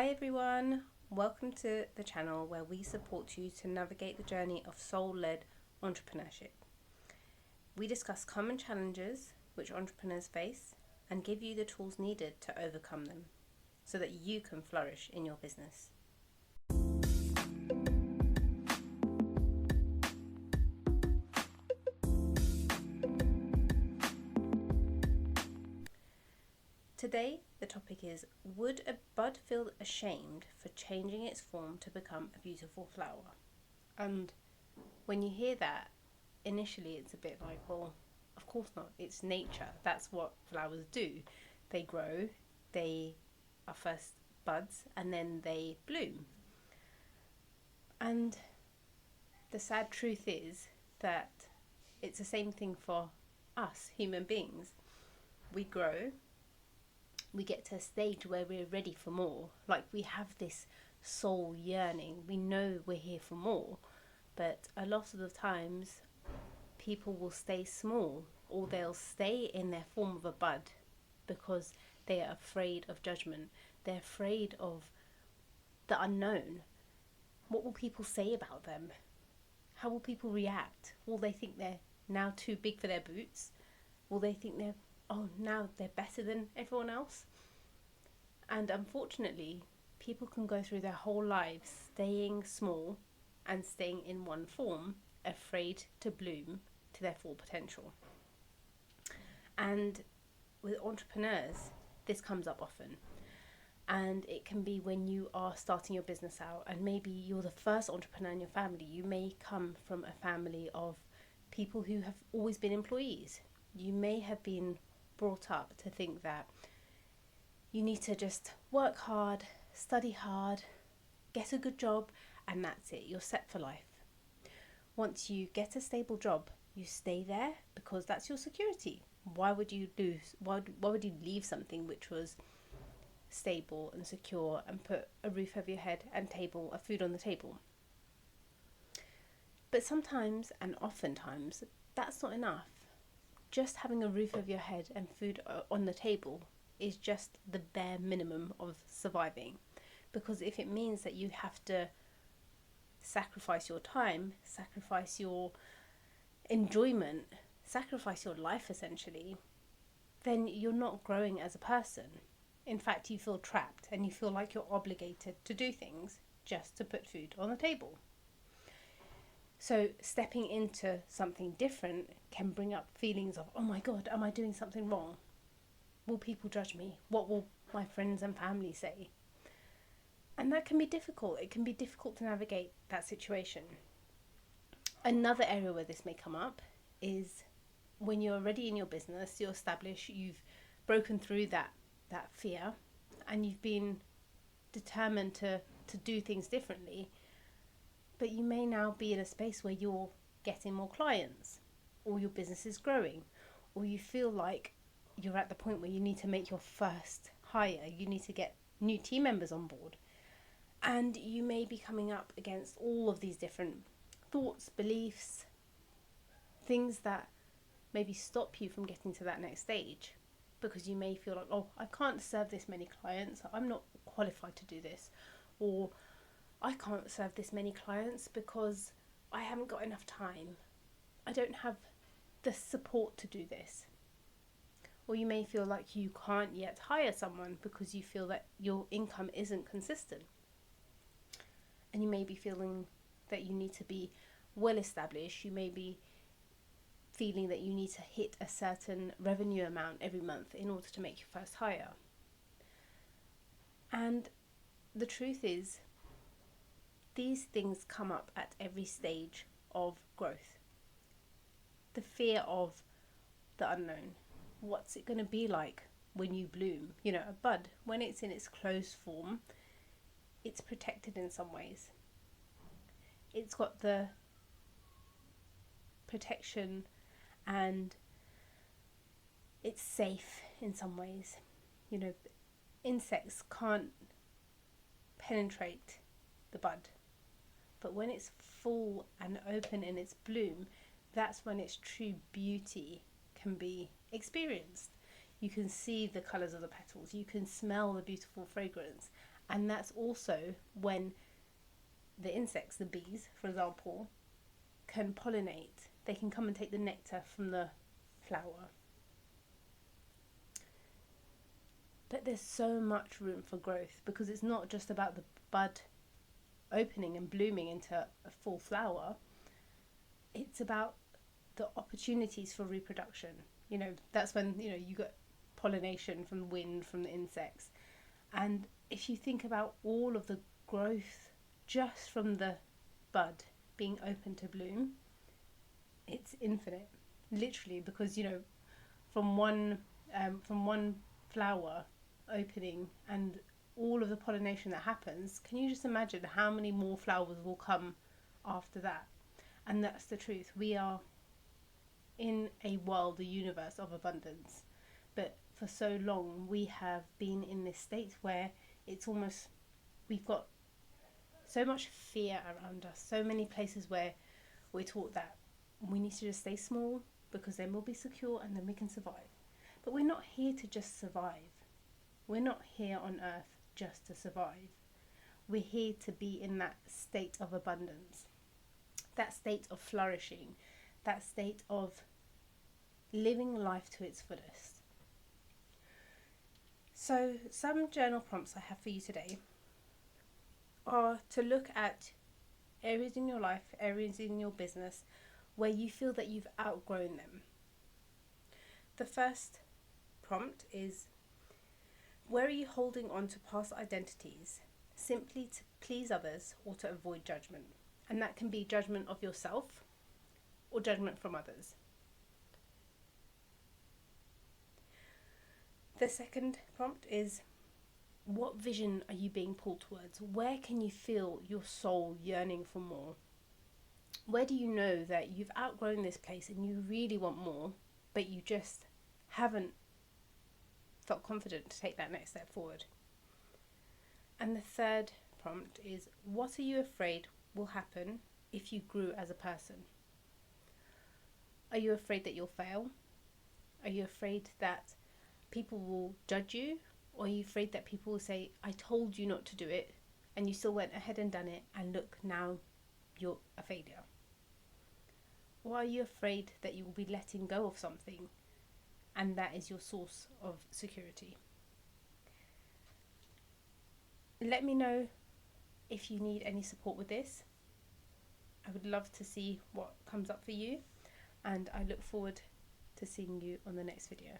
Hi everyone, welcome to the channel where we support you to navigate the journey of soul-led entrepreneurship. We discuss common challenges which entrepreneurs face and give you the tools needed to overcome them so that you can flourish in your business. Today, the topic is, would a bud feel ashamed for changing its form to become a beautiful flower? And when you hear that, initially it's a bit like, well, of course not. It's nature. That's what flowers do. They grow, they are first buds, and then they bloom. And the sad truth is that it's the same thing for us, human beings. We grow, we get to a stage where we're ready for more. Like we have this soul yearning. We know we're here for more. But a lot of the times, people will stay small or they'll stay in their form of a bud because they are afraid of judgment. They're afraid of the unknown. What will people say about them? How will people react? Will they think they're now too big for their boots? Will they think now they're better than everyone else? And unfortunately, people can go through their whole lives staying small and staying in one form, afraid to bloom to their full potential. And with entrepreneurs, this comes up often. And it can be when you are starting your business out and maybe you're the first entrepreneur in your family. You may come from a family of people who have always been employees. You may have been brought up to think that you need to just work hard, study hard, get a good job, and that's it. You're set for life. Once you get a stable job, you stay there because that's your security. Why would you leave something which was stable and secure and put a roof over your head and food on the table? But sometimes, and oftentimes, that's not enough. Just having a roof over your head and food on the table is just the bare minimum of surviving. Because if it means that you have to sacrifice your time, sacrifice your enjoyment, sacrifice your life essentially, then you're not growing as a person. In fact, you feel trapped and you feel like you're obligated to do things just to put food on the table. So stepping into something different can bring up feelings of, oh my God, am I doing something wrong? Will people judge me? What will my friends and family say? And that can be difficult. It can be difficult to navigate that situation. Another area where this may come up is when you're already in your business, you're established, you've broken through that fear, and you've been determined to do things differently. But you may now be in a space where you're getting more clients, or your business is growing, or you feel like you're at the point where you need to make your first hire, you need to get new team members on board. And you may be coming up against all of these different thoughts, beliefs, things that maybe stop you from getting to that next stage. Because you may feel like, oh, I can't serve this many clients, I'm not qualified to do this. Or I can't serve this many clients because I haven't got enough time. I don't have the support to do this. Or you may feel like you can't yet hire someone because you feel that your income isn't consistent. And you may be feeling that you need to be well established. You may be feeling that you need to hit a certain revenue amount every month in order to make your first hire. And the truth is, these things come up at every stage of growth. The fear of the unknown. What's it going to be like when you bloom? You know, a bud, when it's in its closed form, it's protected in some ways. It's got the protection and it's safe in some ways. You know, insects can't penetrate the bud. But when it's full and open in its bloom, that's when its true beauty can be experienced. You can see the colours of the petals, you can smell the beautiful fragrance, And that's also when the insects, the bees, for example, can pollinate. They can come and take the nectar from the flower. But there's so much room for growth, because it's not just about the bud opening and blooming into a full flower. It's about the opportunities for reproduction. That's when you got pollination from the wind, from the insects. And if you think about all of the growth just from the bud being open to bloom, it's infinite, literally, because from one flower opening and all of the pollination that happens, can you just imagine how many more flowers will come after that? And that's the truth. We are in a world, a universe of abundance, but for so long we have been in this state where it's almost, we've got so much fear around us, so many places where we're taught that we need to just stay small, because then we'll be secure and then we can survive. But we're not here to just survive. We're not here on earth just to survive. We're here to be in that state of abundance, that state of flourishing, that state of living life to its fullest. So some journal prompts I have for you today are to look at areas in your life, areas in your business where you feel that you've outgrown them. The first prompt is, where are you holding on to past identities simply to please others or to avoid judgment? And that can be judgment of yourself or judgment from others. The second prompt is, what vision are you being pulled towards? Where can you feel your soul yearning for more? Where do you know that you've outgrown this place and you really want more, but you just haven't felt confident to take that next step forward? And the third prompt is, what are you afraid will happen if you grew as a person? Are you afraid that you'll fail? Are you afraid that people will judge you? Or are you afraid that people will say, I told you not to do it, and you still went ahead and done it, and look, now you're a failure? Or are you afraid that you will be letting go of something, and that is your source of security? Let me know if you need any support with this. I would love to see what comes up for you, and I look forward to seeing you on the next video.